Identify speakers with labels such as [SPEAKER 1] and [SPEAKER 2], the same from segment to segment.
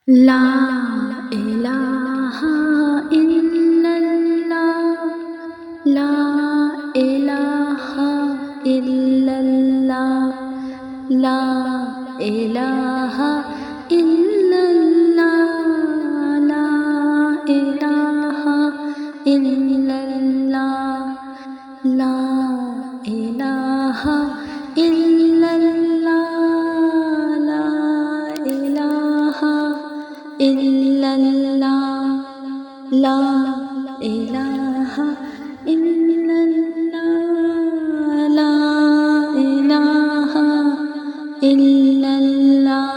[SPEAKER 1] লা ইলাহা ইল্লাল্লাহ, লা ইলাহা ইল্লাল্লাহ, লা ইলাহা ইল্লাল্লাহ, লা ইলাহা ইল্লাল্লাহ, লা ইলাহা ইল্লাল্লাহ, লা ইলাহা ইল্লাল্লাহ, লা ইলাহা ইল্লাল্লাহ, লা ইলাহা ইল্লাল্লাহ,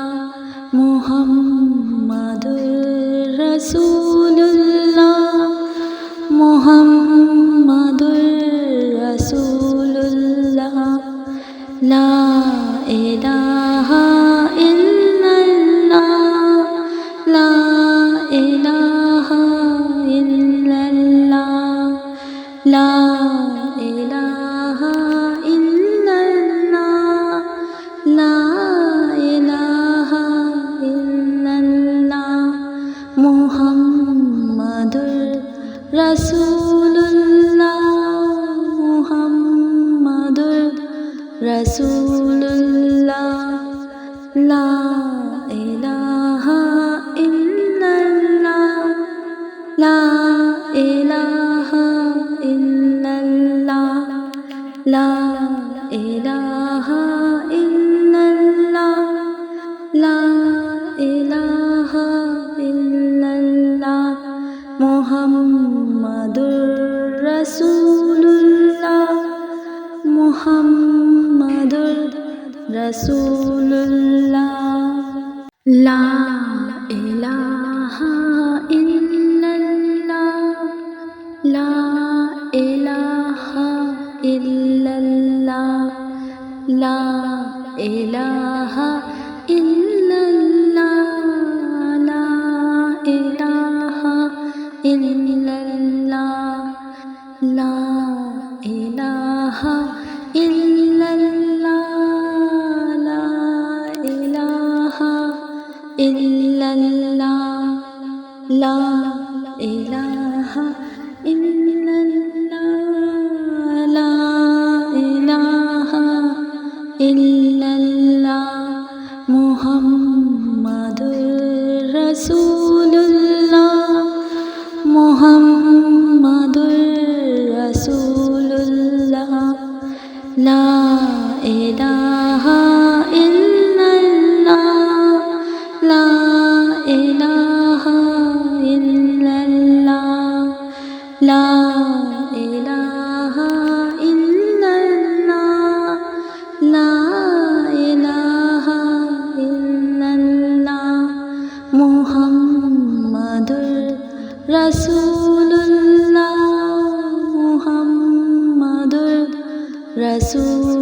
[SPEAKER 1] মুহাম্মাদুর রাসূলুল্লাহ, মুহাম্মাদুর রাসূলুল্লাহ, লা ইলাহা ইল্লাল্লাহ, লা ইলাহা ইল্লাল্লাহ, লা ইলাহা ইল্লাল্লাহ, লা ইলাহা ইল্লাল্লাহ, মুহাম্মাদুর রাসূলুল্লাহ, মুহাম্মাদুর রাসূলুল্লাহ, লা ইলাহা ইল্লাল্লাহ, লা ইলাহা ইল্লাল্লাহ, লা ইলাহা ইল্লাল্লাহ, লা ইলাহা ইল্লাল্লাহ, মুহাম্মাদুর রাসূলুল্লাহ, মুহাম্মাদুর রাসূলুল্লাহ, লা ইলাহা ইল্লাল্লাহ, লা ইলাহা ইল্লাল্লাহ, লা ইলাহা ইল্লাল্লাহ, লা ইলাহা ইল্লাল্লাহ, লা ইলাহা ইল্লাল্লাহ, লা ইলাহা ইল্লাল্লাহ, লা ইলাহা ইল্লাল্লাহ, লা ইলাহা ইল্লাল্লাহ, মুহাম্মাদুর রাসূলুল্লাহ, মুহাম্মাদুর রাসূলুল্লাহ, লা ইলাহা ইল্লাল্লাহ, লা ইলাহা ইল্লাল্লাহ, লা ইলাহা ইল্লাল্লাহ, লা ইলাহা ইল্লাল্লাহ, মুহাম্মাদুর রাসূলুল্লাহ, মুহাম্মাদুর রাসূলুল্লাহ।